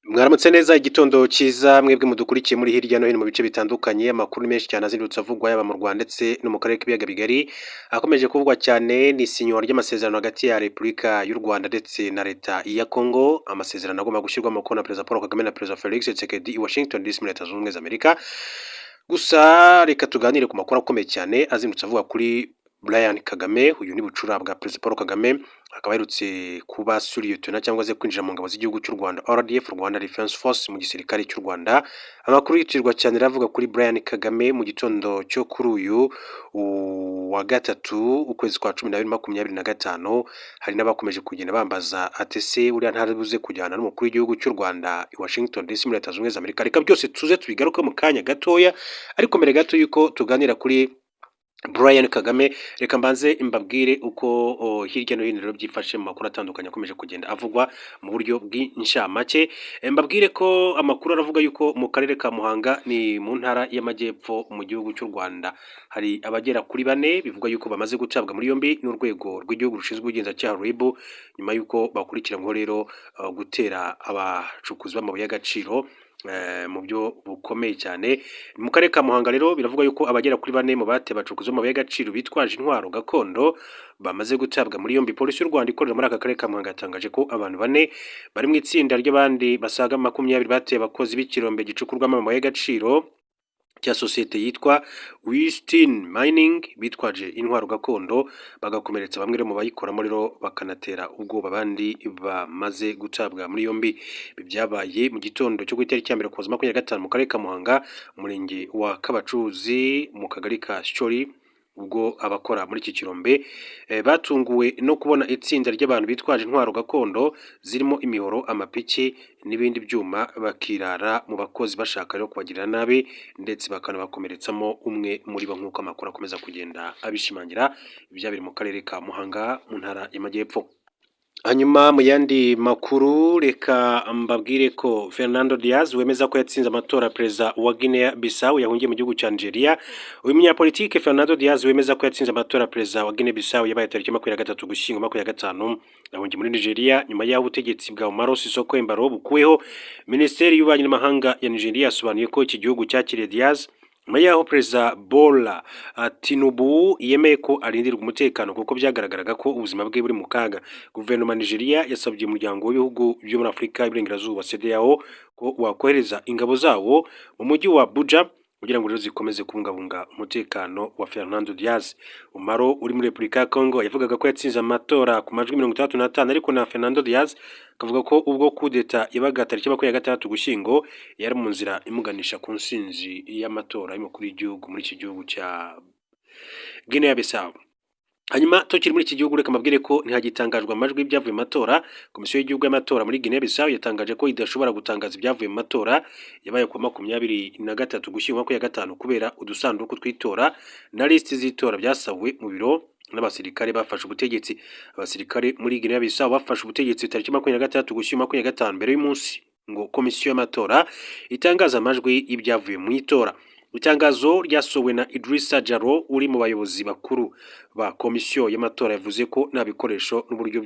Mwaramutse neza igitondo cyiza mwebwe mudukurikiye muri hirya no hino mu bice bitandukanye amakuru menshi cyane azindutse avugwa yaba mu Rwanda ndetse no mu karere k'ibiyaga bigari akomeje kuvugwa cyane ni isinywa ry'amasezerano hagati ya Repubulika y'u Rwanda ndetse na leta ya Congo, amasezerano agomba gushyirwamo umukono na Perezida Paul Kagame na Perezida Felix Tshisekedi i Washington DC muri Leta Zunze Ubumwe za Amerika. Gusa reka tuganire ku makuru akomeye cyane azindutse avuga kuri Brian Kagame. Uyu ni bucura bwa Perezida Paul Kagame, akaba aherutse kuba suriyetona cyangwa se kwinjira mu ngabo z'igihugu cy'u Rwanda RDF, Rwanda Defense Force, mu gisirikare cy'u Rwanda. Amakuru yitirwa cyane aravuga kuri Brian Kagame mu gitondo cyo kuri uyu wa gatatu ukwezi kwa 12/25. Hari n'abakomeje kugenda bambaza atese uriya ntaribuze kujyana n'umukuru w'igihugu cy'u Rwanda i Washington DC muri Leta Zunze Ubumwe za Amerika. Reka byose tuze tubigaruke mu kanya gatoya, ariko mbere gato yuko tuganira kuri Brian Kagame, reka mbanze mbabwire uko hirya no hino rero byifashe mu makuru atandukanye akomeje kugenda avugwa mu buryo bw'inshamake. Mbabwire ko amakuru aravuga yuko mu karere ka Muhanga ni mu ntara y'Amajyepfo mu gihugu cy'u Rwanda hari abagera kuri 4 bivugwa yuko bamaze gucabwa muri yombi n'urwego rw'igihugu rushinzwe ubugenzacyaha RIB, nyuma yuko bakurikiranyweho rero gutera abacukuzi b'amabuye y'agaciro mu byo bukomeye cyane mu karere ka Muhanga. Rero biravuga yuko abagera kuri 4 mu bate bacukuza amabuye y'agaciro bitwaje intwaro gakondo bamaze gutabwa muri yombi. Polisi y'u Rwanda ikorera muri aka karere ka Muhanga yatangaje ko abantu 4 bari mu itsinda ry'abandi basaga 20 bateye abakozi b'ikirombe gicukurwamo amabuye y'agaciro cya sosiyete yitwa Wistin Mining bitwaje intwaro gakondo bagakomeretsa bamwe mu bayikoramo rero bakanatera ubwoba abandi bamaze gutabwa muri yombi. Byabaye mu gitondo cyo itariki ya 25 mu karere ka Muhanga, umurenge wa Kabacuzi mu kagari ka Shori, ubwo abakora muri iki kirombe batunguwe no kubona itsinda ry'abantu bitwaje intwaro gakondo zirimo imihoro, amapiki n'ibindi byuma, bakirara mu bakozi bashaka rero kubagirira nabi ndetse bakanabakomeretsamo umwe muri bo, nk'uko amakuru akomeza kugenda abishimangira. Ibyabiri mu karere ka Muhanga mu ntara y'Amajyepfo. Hanyuma mu yandi makuru reka mbabwire ko Fernando Diaz wemeza ko yatsinze amatora perezida wa Guinea Bissau yahungiye mu gihugu cya Nigeria. Uyu munyapolitike Fernando Diaz wemeza ko yatsinze amatora perezida wa Guinea Bissau yabaye tariki 23 Ugushyingo 2025 yahungiye muri Nigeria nyuma y'aho ubutegetsi bwa Umaro Sissoco Embalo bukuweho. Minisiteri y'ububanyi n'amahanga ya Nigeria yasobanuye ko iki gihugu cyakiriye Diaz nyuma y'aho perezida Bola Tinubu yemeye ko arindirwa umutekano kuko byagaragaraga ko ubuzima bwe buri mu kaga. Guverinoma ya Nigeria yasabye umuryango w'ibihugu byo muri Afurika y'Iburengerazuba CEDEAO ko wakohereza ingabo zawo mu mujyi wa Abuja kugira ngo rero zikomeze kubungabunga umutekano wa Fernando Diaz. Umaro uri muri Repubulika ya Congo yavugaga ko yatsinze amatora ku majwi 65, ariko na Fernando Diaz akavuga ko ubwo kudeta yabaga tariki 26 Ugushyingo yari mu nzira imuganisha ku nsinzi y'amatora y'umukuru w'igihugu muri iki gihugu cya Guinea Bissau. Hanyuma tukiri muri iki gihugu reka mbabwire ko ntihagitangajwe amajwi y'ibyavuye mu matora. Komisiyo y'igihugu y'amatora muri Guinea Bissau yatangaje ko idashobora gutangaza ibyavuye mu matora yabaye ku 23 Ugushyingo 2025 kubera udusanduku twitora na listi z'itora byasawe mu biro n'abasirikare bafashe ubutegetsi. Abasirikare muri Guinea Bissau bafashe ubutegetsi tariki 26 Ugushyingo 2025 mbere y'umunsi ngo komisiyo y'amatora itangaza amajwi y'ibyavuye mu itora. Itangazo ryasowe na Idrissa Jaro uri mu bayobozi bakuru ba komisiyo y'amatora yavuze ko nta bikoresho n'uburyo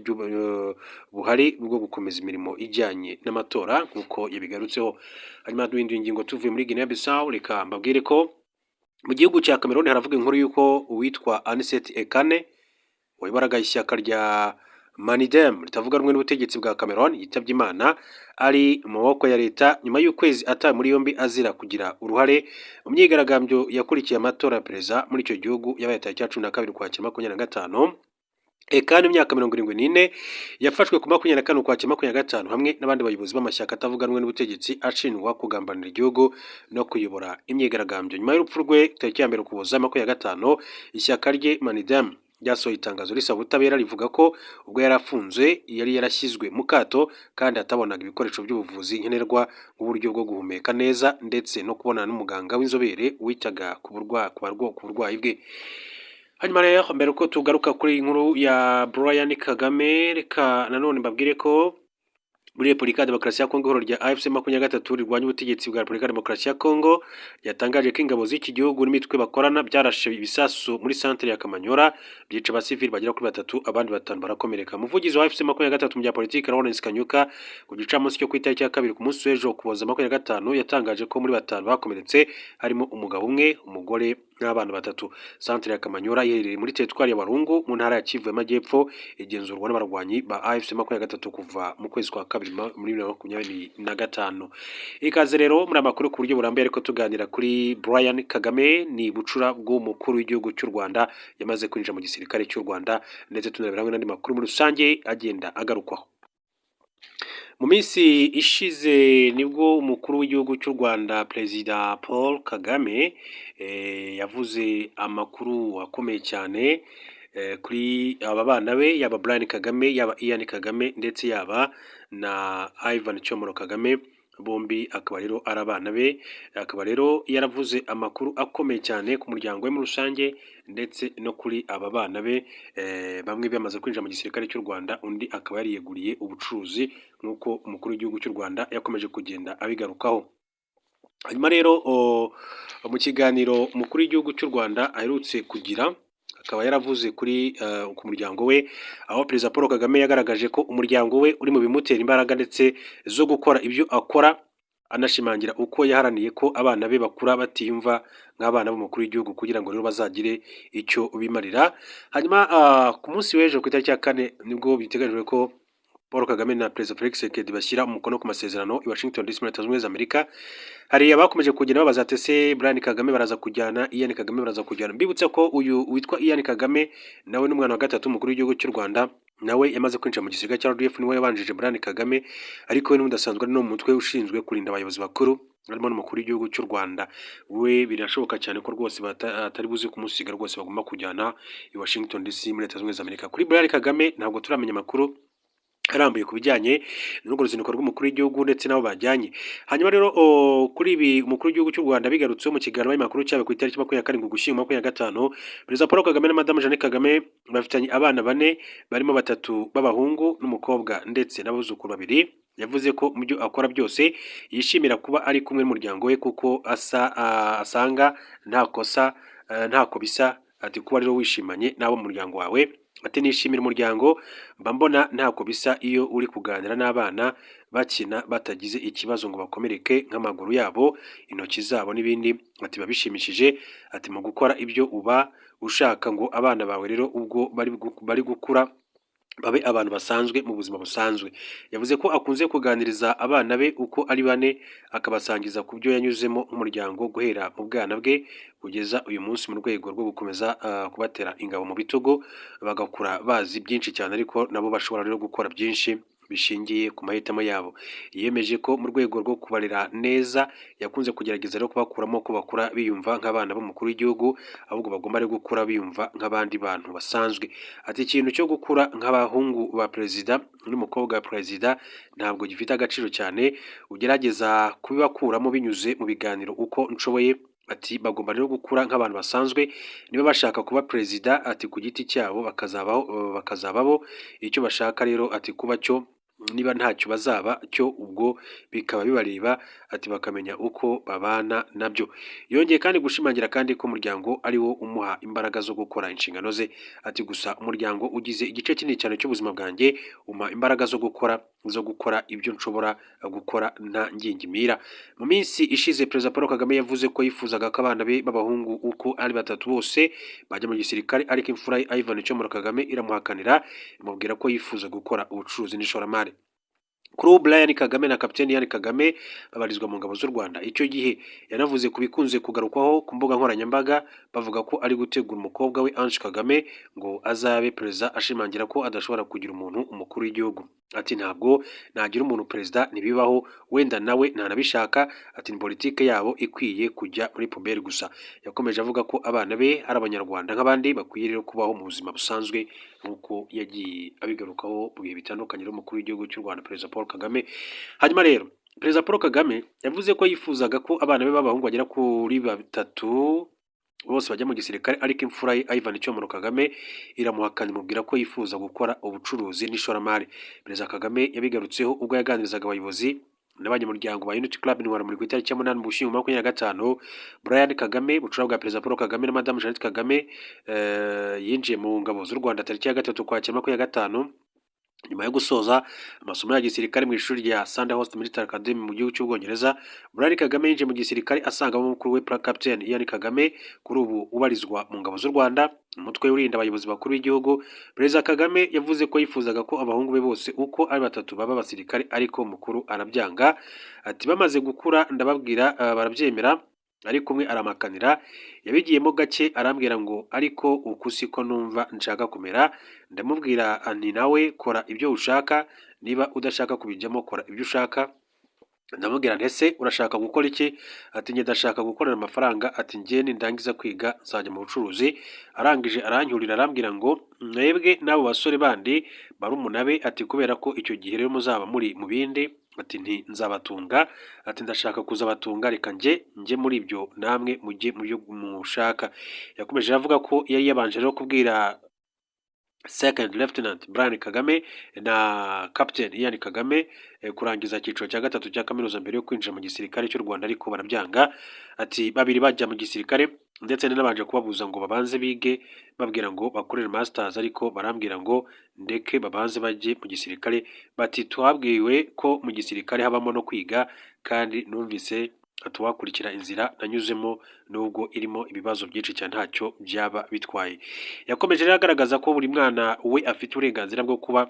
buhari bwo gukomeza imirimo ijyanye n'amatora nk'uko yabigarutseho. Hanyuma duhinduye ingingo tuvuye muri Guinea Bissau, reka mbabwire ko mu gihugu cya Cameroon haravuga inkuru y'uko uwitwa Anicet Ekane wayobaraga ishyaka rya Manidem ritavuga rumwe n'ubutegetsi bwa Cameroon yitabye Imana ari mu maboko ya leta nyuma y'ukwezi atawe muri yombi azira kugira uruhare mu myigaragambyo yakurikiye amatora ya perezida muri icyo gihugu yabaye tariki 12 Ukwakira 2025. Ekane imyaka 74 yafashwe ku 24 Ukwakira 2025 hamwe n'abandi bayobozi b'amashyaka atavuga rumwe n'ubutegetsi ashinjwa kugambanira igihugu no kuyobora imyigaragambyo. Nyuma y'urupfu rwe tariki ya 1 Ukuboza 2025 ishyaka rye Manidem ryasohoye itangazo risaba ubutabera rivuga ko ubwo yari afunzwe yari yarashyizwe mu kato kandi atabonaga ibikoresho by'ubuvuzi nkenerwa nk'uburyo bwo guhumeka neza ndetse no kubonana n'umuganga w'inzobere witaga ku burwayi bwe. Hanyuma rero mbere ko tugaruka kuri inkuru ya Brian Kagame, reka nanone mbabwire ko muri Repubulika ya Demokarasi ya Kongo. Ihuriro rya AFC 23 rirwanya ubutegetsi bwa Repubulika ya Demokarasi ya Kongo ryatangaje ko ingabo z'iki gihugu n'imitwe bakorana byarashe ibisasu muri centre ya Kamanyora byica abasivili bagera kuri 3, abandi 5 barakomereka. Umuvugizi wa AFC 23 mu bya politiki Lawrence Kanyuka ku gicamunsi cyo ku itariki ya 2 ku munsi w'ejo Ukuboza 25 yatangaje ko muri 5 bakomeretse harimo umugabo umwe, umugore n'abana 3. Centre ya Kamanyora iherereye muri teritwari ya Walungu mu ntara ya Kivu y'Amajyepfo, igenzurwa n'abarwanyi ba AFC 23 kuva mu kwezi kwa kabiri muri 2025. Ikaze rero muri amakuru ku buryo burambuye ariko tuganira kuri Brian Kagame, ni bucura bw'umukuru w'igihugu cy'u Rwanda yamaze kwinjira mu gisirikare cy'u Rwanda, ndetse tunarebera n'andi makuru muri rusange agenda agarukwaho. Mu minsi ishize nibwo umukuru w'igihugu cy'u Rwanda Perezida Paul Kagame yavuze amakuru akomeye cyane kuri aba bana be, yaba Brian Kagame, yaba Ian Kagame, ndetse yaba na Ivan Cyomoro Kagame, bombi akaba rero ari abana be. Akaba rero yaravuze amakuru akomeye cyane ku muryango we muri rusange, ndetse no kuri aba bana be, bamwe bamaze kwinjira mu gisirikare cy'u Rwanda, undi akaba yariyeguriye ubucuruzi nk'uko umukuru w'igihugu cy'u Rwanda yakomeje kugenda abigarukaho. Hanyuma rero mu kiganiro umukuru w'igihugu cy'u Rwanda aherutse kugira, akaba yaravuze kuri ku muryango we, aho Perezida Paul Kagame yagaragaje ko umuryango we uri mu bimutera imbaraga ndetse zo gukora ibyo akora, anashimangira uko yaharaniye ko abana be bakura batiyumva nk'abana b'umukuru w'igihugu kugira ngo rero bazagire icyo bimarira. Hanyuma ku munsi w'ejo ku itariki ya 4 nibwo biteganyijwe ko Paul Kagame na Perezida Felix Tshisekedi bashyira umukono ku masezerano i Washington DC muri Leta Zunze Ubumwe za Amerika. Hari abakomeje kugenda babaza ati ese Brian Kagame baraza kujyana, Ian Kagame baraza kujyana. Mbibutse ko uyu witwa Ian Kagame nawe n'umwana wa gatatu umukuru w'igihugu cy'u Rwanda, nawe yamaze kwinjira mu gisirikare cya RDF, niwe yabanjije Brian Kagame, ariko we n'udasanzwe ari no mu mutwe ushinzwe kurinda abayobozi bakuru, harimo n'umukuru w'igihugu cy'u Rwanda. We birashoboka cyane ko rwose atari buzi kumusiga, rwose bagomba kujyana i Washington DC muri Leta Zunze Ubumwe za Amerika. Kuri Brian Kagame ntabwo turamenya amakuru arambuye ku bijyanye n'urwo ruzinduko rw'umukuru w'igihugu ndetse nabo bajyanye. Hanyuma rero kuri ibi umukuru w'igihugu cy'u Rwanda bigarutseho mu kiganiro y'amakuru cyawe ku itariki 27 Ugushyingo 2025, Perezida Paul Kagame na Madame Jeannette Kagame bafitanye abana 4 barimo 3 b'abahungu n'umukobwa ndetse n'abuzukuru 2. Yavuze ko mu byo akora byose yishimira kuba ari kumwe n'umuryango we kuko asanga nta kosa ntako bisa. Ati kuba rero wishimanye n'abo mu muryango wawe, ati nishimira umuryango, mba mbona ntako bisa iyo uri kuganira n'abana bakina batagize ikibazo ngo bakomereke nk'amaguru yabo, intoki zabo n'ibindi. Ati babishimishije, ati mu gukora ibyo uba ushaka ngo abana bawe rero ubwo bari gukura babe abantu basanzwe mu buzima busanzwe. Yavuze ko akunze kuganiriza abana be uko ari 4, akabasangiza ku byo yanyuzemo nk'umuryango guhera mu bwana bwe kugeza uyu munsi, mu rwego rwo gukomeza kubatera ingabo mu bitugu, bagakura bazi byinshi cyane, ariko nabo bashobora rero gukora byinshi bishingiye ku mahitamo yabo. Yemeje ko mu rwego rwo kubarera neza yakunze kugerageza rero kubakuramo ko bakura biyumva nk'abana b'umukuru w'igihugu, ahubwo bagomba rero gukura biyumva nk'abandi bantu basanzwe. Ati ikintu cyo gukura nk'abahungu ba perezida n'umukobwa wa perezida ntabwo gifite agaciro cyane, ugerageza kubibakuramo binyuze mu biganiro uko nshoboye. Ati bagomba rero gukura nk'abantu basanzwe, niba bashaka kuba perezida ati ku giti cyabo bakazababo icyo bashaka rero, ati kuba cyo niba ntacyo bazaba cyo ubwo bikaba bibareba, ati bakamenya uko babana nabyo. Yongeye kandi gushimangira kandi ko umuryango ari wo umuha imbaraga zo gukora inshingano ze. Ati gusa umuryango ugize igice kinini cyane cy'ubuzima bwanjye, umpa imbaraga zo gukora ibyo nshobora gukora nta ngingimira. Mu minsi ishize Perezida Paul Kagame yavuze ko yifuzaga ko abana be b'abahungu uko ari 3 bose bajya mu gisirikare, ariko imfura Ivan Cyomoro Kagame iramuhakanira, imubwira ko yifuza gukora ubucuruzi n'ishoramari. Kuri Brian Kagame na Kapiteni Ian Kagame babarizwa mu ngabo z'u Rwanda. Icyo gihe yanavuze ku bikunze kugarukwaho ku mbuga nkoranyambaga, bavuga ko ari gutegura umukobwa we Ange Kagame ngo azabe perezida, ashimangira ko adashobora kugira umuntu umukuru w'igihugu. Ati ntabwo nagira umuntu perezida, ntibibaho, wenda nawe ntanabishaka. Ati ni politike yabo ikwiye kujya muri puberi gusa. Yakomeje avuga ko abana be ari abanyarwanda nk'abandi, bakwiye rero kubaho mu buzima busanzwe nk'uko yagiye abigarukaho mu bihe bitandukanye n'umukuru w'igihugu cy'u Rwanda Perezida Paul Kagame. Hanyuma rero Perezida Paul Kagame yavuze ko yifuzaga ko abana be b'abahungu bagera kuri 3 bose bajya mu gisirikare ariko imfura ye Ivan Cyomoro Kagame iramuhakana imubwira ko yifuza gukora ubucuruzi n'ishoramari. Perezida Kagame yabigarutseho ubwo yaganirizaga abayobozi n'abanyamuryango ba Unity Club Intwararumuri ku itariki ya 8 Ugushyingo 2025. Brian Kagame bucura bwa Perezida Paul Kagame na Madame Jeannette Kagame yinjiye mu ngabo z'u Rwanda tariki ya 3 Ukwakira 2025 nyuma yo gusoza amasomo ya gisirikare mu ishuri rya Sandhurst Military Academy mu gihugu cy'Ubwongereza. Brian Kagame yinjiye mu gisirikare asangamo mukuru we Captain Ian Kagame kuri ubu ubarizwa mu ngabo z'u Rwanda, umutwe urinda abayobozi bakuru b'igihugu. Perezida Kagame yavuze ko yifuzaga ko abahungu be bose uko ari batatu baba abasirikare ariko mukuru arabyanga. Ati bamaze gukura ndababwira barabyemera ariko umwe aramakanira yabigiyemo gake arambwira ngo ariko uku siko numva nshaka kumera. Ndamubwira nti nawe kora ibyo ushaka, niba udashaka kubijyamo kora ibyo ushaka. Ndamubwira nti ese urashaka gukora iki? Ati njye ndashaka gukorera amafaranga. Ati njye nindangiza kwiga nzajya mu bucuruzi. Arangije aranyurira arambwira ngo mwebwe n'abo basore bandi barumuna be, ati kubera ko icyo gihe rero muzaba muri mu bindi, ati nti nzabatunga. Ati ndashaka kuzabatunga reka njye muri ibyo namwe mujye mu byo mushaka. Yakomeje avuga ko yari yabanje rero kubwira Second Lieutenant Brian Kagame na Captain Ian Kagame kurangiza icyiciro cya gatatu cya kaminuza mbere yo kwinjira mu gisirikare cy'u Rwanda ariko barabyanga. Ati babiri bajya mu gisirikare ndetse n'abanje kubabuza ngo babanze bige, babwira ngo bakorere masters ariko barambwira ngo ndeke babanze bajye mu gisirikare. Bati twabwiwe ko mu gisirikare habamo no kwiga kandi numvise atuwakurikira inzira nanyuzemo nubwo irimo ibibazo byinshi cyane ntacyo byaba bitwaye. Yakomeje rero agaragaza ko buri mwana we afite uburenganzira bwo kuba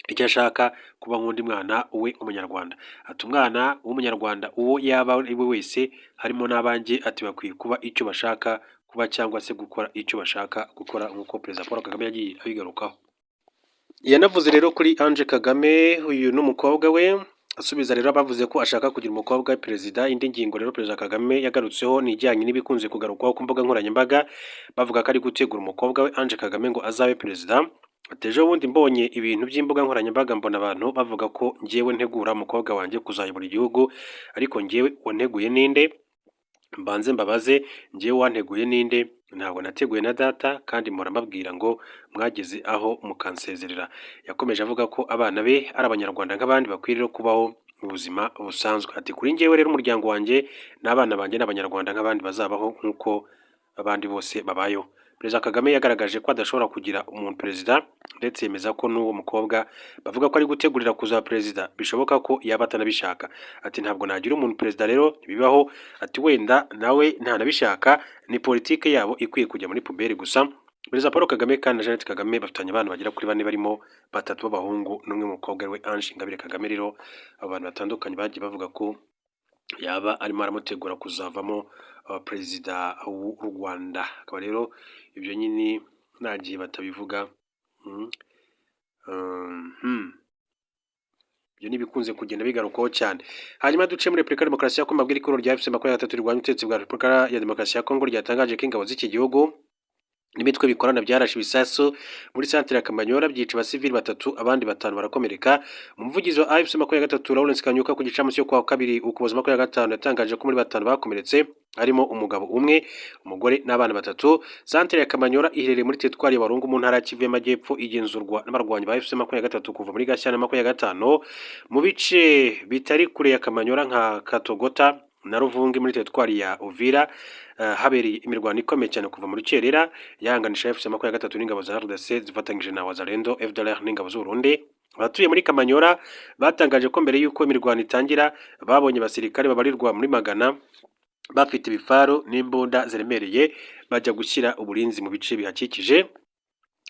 icyo ashaka kuba nk'undi mwana we umunyarwanda. Ati umwana w'umunyarwanda uwo yaba ari we wese harimo n'abanjye, ati bakwiye kuba icyo bashaka kuba cyangwa se gukora icyo bashaka gukora nk'uko Perezida Paul Kagame yagiye abigarukaho. Yanavuze rero kuri Ange Kagame uyu n'umukobwa we, asubiza rero abavuze ko ashaka kugira umukobwa perezida. Indi ngingo rero Perezida Kagame yagarutseho ni ijyanye n'ibikunze kugarukwaho ku mbuga nkoranyambaga bavuga ko ari gutegura umukobwa we Ange Kagame ngo azabe perezida. Ejo bundi mbonye ibintu by'imbuga nkoranyambaga mbona abantu bavuga ko njyewe ntegura umukobwa wanjye kuzayobora igihugu, ariko njyewe wanteguye ninde? Mbanze mbabaze njyewe wanteguye ninde? Ntabwo nateguye na data kandi mpora mbabwira ngo mwageze aho mukansezerera. Yakomeje avuga ko abana be ari abanyarwanda nk'abandi bakwiriye kubaho mu buzima busanzwe. Ati kuri njyewe rero umuryango wanjye n'abana banjye n'abanyarwanda nk'abandi bazabaho nk'uko abandi bose babayeho. Perezida Kagame yagaragaje ko adashobora kugira umuntu perezida ndetse yemeza ko n'uwo mukobwa bavuga ko ari gutegurira kuzaba perezida bishoboka ko yaba atanabishaka. Ati ntabwo nagira umuntu perezida rero ntibibaho. Ati wenda nawe ntanabishaka, ni politike yabo ikwiye kujya muri puberi gusa. Perezida Paul Kagame kandi na Jeannette Kagame bafitanye abana bagera kuri 4 barimo 3 b'abahungu n'umwe w'umukobwa we Ange Ingabire Kagame. Rero abantu batandukanye bagiye bavuga ko yaba arimo aramutegura kuzavamo perezida w'u Rwanda. Akaba rero ibyo nyine nagiye batabivuga ibyo nibikunze kugenda bigarukaho cyane. Hanyuma duce muri Repubulika ya Demokarasi ya Kongo, mabwira ikoro rya FC23 rirwanya ubutegetsi bwa Repubulika ya Demokarasi ya Kongo ryatangaje ko ingabo z'iki gihugu n'imitwe bikorana byarashe ibisasu muri santere ya Kamanyola byica abasivili 3 abandi 5 barakomereka. Umuvugizi wa FC23 Lawrence Kanyuka ku gicamunsi cyo kwa kabiri ukuboza 25 yatangaje ko muri 5 bakomeretse harimo umugabo umwe, umugore n'abana 3. Santere ya Kamanyola iherereye muri teritwari ya Warungu mu ntara ya Kivu y'Amajyepfo, igenzurwa n'abarwanyi ba FC23 kuva muri Gashyantare 25 mu bice bitari kure ya Kamanyola nka Katogota na Ruvungi muri teritwari ya Uvira. Habereye imirwano ikomeye cyane kuva muri Rukerera yahanganisha FC23 n'ingabo za RDC zifatanyije na Wazalendo FDLR n'ingabo z'u Burundi. Abatuye muri Kamanyola batangaje ko mbere y'uko imirwano itangira babonye abasirikare babarirwa muri magana bafite ibifaro n'imbunda ziremereye bajya gushyira uburinzi mu bice bihakikije.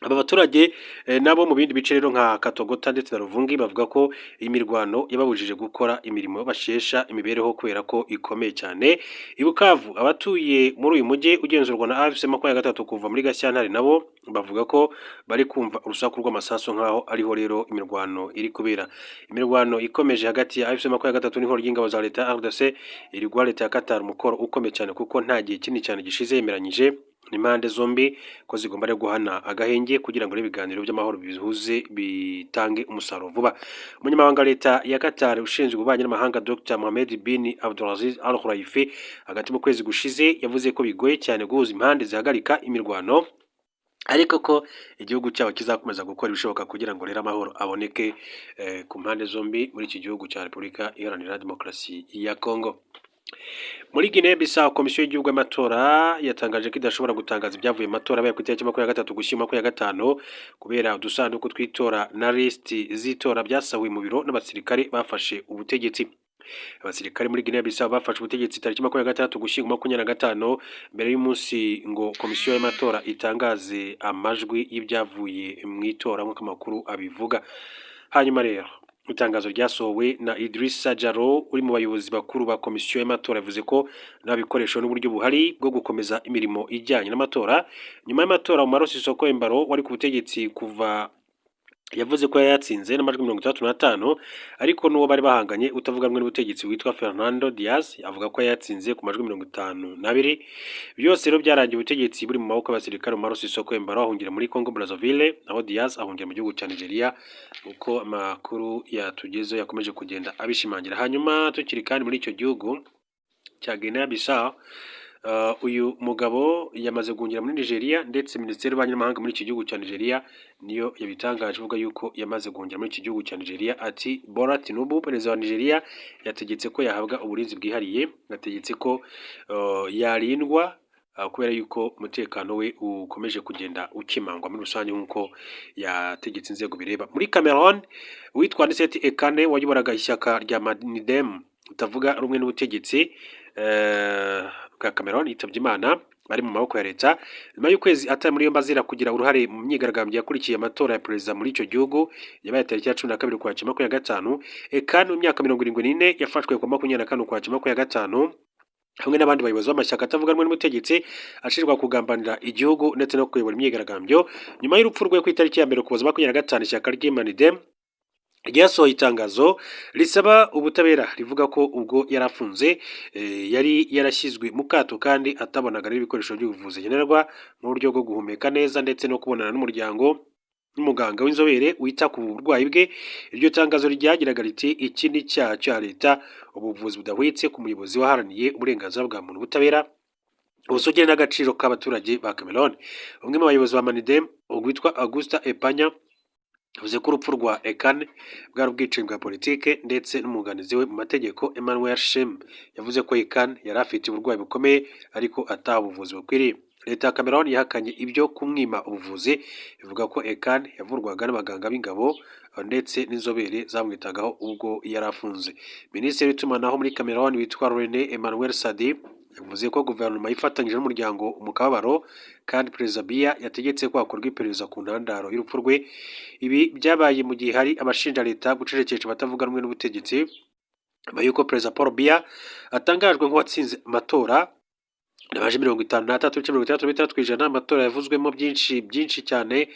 Aba baturage nabo mu bindi bice rero nka Katogota ndetse na Ruvungi bavuga ko imirwano yababujije gukora imirimo bashesha imibereho kubera ko ikomeye cyane. I Bukavu abatuye muri uyu mujyi ugenzurwa na FC23 kuva muri Gashyantare nabo bavuga ko bari kumva urusaku rw'amasaso nkaho ariho rero imirwano iri kubera. Imirwano ikomeje hagati ya FC23 n'ihoro ry'ingabo za leta RDC iri gwa leta ya Qatar umukoro ukomeye cyane kuko nta gihe kinini cyane gishize yemeranyije n'impande zombi ko zigomba rero guhana agahenge kugira ngo ibiganiro by'amahoro bihuze bitange umusaruro vuba. Umunyamabanga wa leta ya Qatar ushinzwe ububanyi n'amahanga Dr Mohammed bin Abdulaziz Al Khulaifi hagati mu kwezi gushize yavuze ko bigoye cyane guhuza impande zihagarika imirwano, ariko ko igihugu cyabo kizakomeza gukora ibishoboka kugira ngo rero amahoro aboneke ku mpande zombi muri iki gihugu cya Repubulika Iharanira Demokarasi ya Kongo. Muri Guinea Bissau, komisiyo y'igihugu y'amatora yatangaje ko idashobora gutangaza ibyavuye mu matora abaye ku itariki 23 Ugushyingo 2025 kubera udusanduku twitora na lisiti z'itora byasahuwe mu biro n'abasirikare bafashe ubutegetsi. Abasirikare muri Guinea Bissau bafashe ubutegetsi tariki 26 Ugushyingo 2025 mbere y'umunsi ngo komisiyo y'amatora itangaze amajwi y'ibyavuye mu itora nk'uko amakuru abivuga. Hanyuma rero itangazo ryasohowe na Idrissa Jaro uri mu bayobozi bakuru ba komisiyo y'amatora yavuze ko nta bikoresho n'uburyo buhari bwo gukomeza imirimo ijyanye n'amatora nyuma y'amatora mu Marosi Soko Embalo wari ku butegetsi kuva yavuze ko yatsinze n'amajwi 65, ariko n'uwo bari bahanganye utavuga rumwe n'ubutegetsi witwa Fernando Diaz avuga ko yatsinze ku majwi 52. Byose rero byarangiye ubutegetsi buri mu maboko y'abasirikare mu Marosi Soko Embalo ahungira muri Congo Brazzaville, naho Diaz ahungira mu gihugu cya Nigeria uko amakuru yatugezeho yakomeje kugenda abishimangira. Hanyuma tukiri kandi muri icyo gihugu cya Guinea Bissau, uyu mugabo yamaze guhungira muri Nigeria ndetse Minisiteri y'Ububanyi n'Amahanga muri iki gihugu cya Nigeria niyo yabitangaje avuga yuko yamaze guhungira muri iki gihugu cya Nigeria. Ati Bola Tinubu perezida wa Nigeria yategetse ko yahabwa uburinzi bwihariye, yategetse ko yarindwa kubera yuko umutekano we ukomeje kugenda ukimangwa muri rusange nk'uko yategetse inzego bireba. Muri Cameroon, witwa Anicet Ekane wayoboraga ishyaka rya Manidem utavuga rumwe n'ubutegetsi bwa Cameroon yitabye Imana ari mu maboko ya leta nyuma y'ukwezi atari muri yo mbazira kugira uruhare mu myigaragambyo yakurikiye amatora ya perezida muri icyo gihugu yabaye tariki ya 12 Ukwakira 2025. Ekane mu myaka 74 yafashwe ku 24 Ukwakira 2025 hamwe n'abandi bayobozi b'amashyaka atavuga rumwe n'ubutegetsi ashirwa kugambanira igihugu ndetse no kuyobora imyigaragambyo. Nyuma y'urupfu rwe ku itariki ya 1 Ukuboza 2025 ishyaka ry'Manidem ryasohoye itangazo risaba ubutabera rivuga ko ubwo yarafunze yari yarashyizwe mu kato kandi atabonaga n'ibikoresho by'ubuvuzi nkenerwa mu buryo bwo guhumeka neza ndetse no kubonana n'umuganga w'inzobere wita ku burwayi bwe. Iryo tangazo ryagiraga riti iki ni icyaha cya leta, ubuvuzi budahwitse ku muyobozi waharaniye uburenganzira bwa muntu, ubutabera, ubusugire n'agaciro k'abaturage ba Cameroon. Umwe mu bayobozi ba Manidem witwa Augusta Epanya yavuze ko urupfu rwa Ekane bwari ubwicanyi bwa politike ndetse n'umwunganizi we mu mategeko Emmanuel Shem yavuze ko Ekane yari afite uburwayi bukomeye ariko ataha ubuvuzi bukwiriye. Leta ya Cameroon yahakanye ibyo kumwima ubuvuzi ivuga ko Ekane yavurwaga n'abaganga b'ingabo ndetse n'inzobere zamwitagaho ubwo yari afunze. Minisitiri w'itumanaho muri Cameroon witwa René Emmanuel Sadi yavuze ko guverinoma yifatanyije n'umuryango mu kababaro kandi Perezida Biya yategetse ko hakorwa iperereza ku ntandaro y'urupfu rwe. Ibi byabaye mu gihe hari abashinja leta gucecekesha abatavuga rumwe n'ubutegetsi nyuma y'uko Perezida Paul Biya atangajwe nk'uwatsinze amatora n'abaje 53.36%. Amatora yavuzwemo byinshi cyane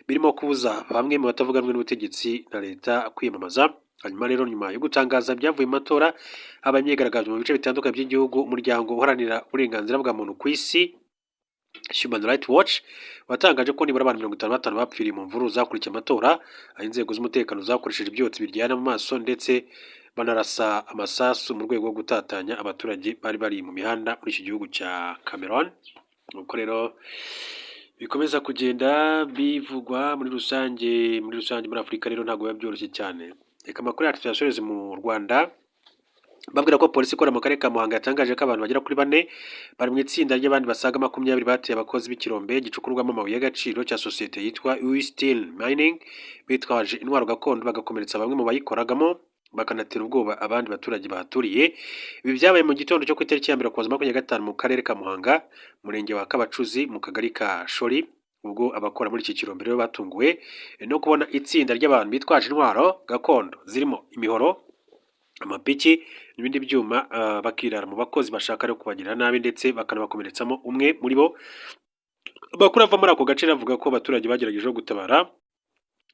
birimo kubuza bamwe mu batavuga rumwe n'ubutegetsi na leta kwiyamamaza. Hanyuma rero nyuma yo gutangaza ibyavuye mu matora habaye imyigaragambyo mu bice bitandukanye by'igihugu, umuryango uharanira uburenganzira bwa muntu ku isi Human Rights Watch watangaje ko nibura abantu 55 bapfiriye mu mvururu zakurikiye amatora, aho inzego z'umutekano zakoresheje ibyotsi biryana mu maso ndetse banarasa amasasu mu rwego rwo gutatanya abaturage bari bari mu mihanda muri iki gihugu cya Cameroon. Nuko rero bikomeza kugenda bivugwa muri rusange muri Afurika rero ntabwo biba byoroshye cyane. Reka amakuru yacu tuyasoreze mu Rwanda babwira ko polisi ikora mu karere ka Muhanga yatangaje ko abantu bagera kuri 4 bari mu itsinda ry'abandi basaga 20 bateye abakozi b'ikirombe gicukurwamo amabuye y'agaciro cya sosiyete yitwa Steel Mining bitwaje intwaro gakondo bagakomeretsa bamwe mu bayikoragamo bakanatera ubwoba abandi baturage bahaturiye. Ibi byabaye mu gitondo cyo ku itariki ya 1 Ukuboza 2025 mu karere ka Muhanga, murenge wa Kabacuzi mu kagari ka Shori, ubwo abakora muri iki kirombe rero batunguwe no kubona itsinda ry'abantu bitwaje intwaro gakondo zirimo imihoro, amapiki n'ibindi byuma bakirara mu bakozi bashaka rero kubagirira nabi ndetse bakanabakomeretsamo. Umwe muri bo bakuru ava muri ako gace avuga ko abaturage bagerageje gutabara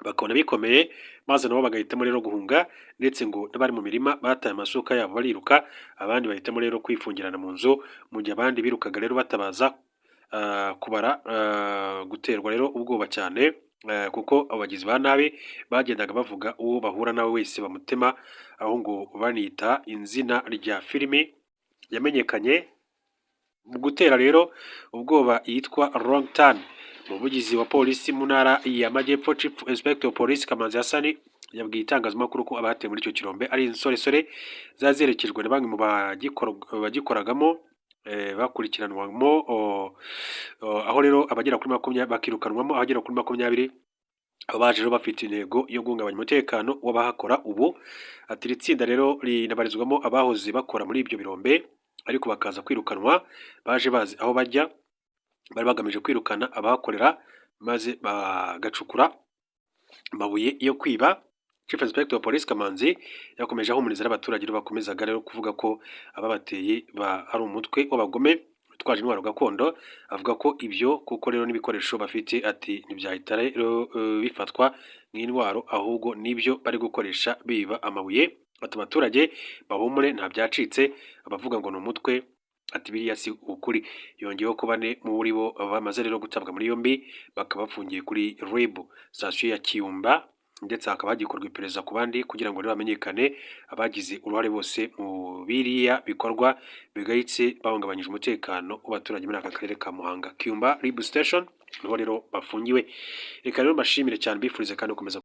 bakabona bikomeye maze nabo bagahitamo rero guhunga ndetse ngo n'abari mu mirima bataye amasuka yabo bariruka, abandi bahitamo rero kwifungirana mu nzu mu gihe abandi birukaga rero batabaza guterwa rero ubwoba cyane, kuko abagizi ba nabi bagendaga bavuga uwo bahura nawe wese bamutema, aho ngo banita izina rya filimi yamenyekanye mu gutera rero ubwoba yitwa Long Turn. Umuvugizi wa polisi mu ntara y'Amajyepfo Chief Inspector Police Kamanzi Hassan yabwiye itangazamakuru ko abateye muri icyo kirombe ari insoresore zazerekejwe na bamwe mu bagikoragamo, bakurikiranwamo aho rero abagera kuri 20 bakirukanwamo, abagera kuri 20 baje rero bafite intego yo guhungabanya umutekano w'abahakora. Ubu ati iri tsinda rero rinabarizwamo abahoze bakora muri ibyo birombe ariko bakaza kwirukanwa, baje bazi aho bajya, bari bagamije kwirukana abahakorera maze bagacukura amabuye yo kwiba. Chief Inspector wa Police Kamanzi yakomeje ahumuriza abaturage bakomezaga rero kuvuga ko ababateye ari umutwe w'abagome twaje intwaro gakondo. Avuga ko ibyo kuko rero n'ibikoresho bafite ati ntibyahita rero bifatwa nk'intwaro, ahubwo nibyo bari gukoresha biba amabuye. Ati abaturage bahumure nta byacitse, abavuga ngo ni umutwe ati biriya si ukuri. Yongeyeho ko 4 muri bo bamaze rero gutabwa muri yombi, bakaba bafungiye kuri RIB station ya Kiyumba, ndetse hakaba hagikorwa iperereza ku bandi kugira ngo rero bamenyekane abagize uruhare bose mu biriya bikorwa bigayitse bahungabanyije umutekano w'abaturage muri aka karere ka Muhanga. Kiyumba RIB station niho rero bafungiwe. Reka rero mbashimire cyane, bifurize kandi gukomeza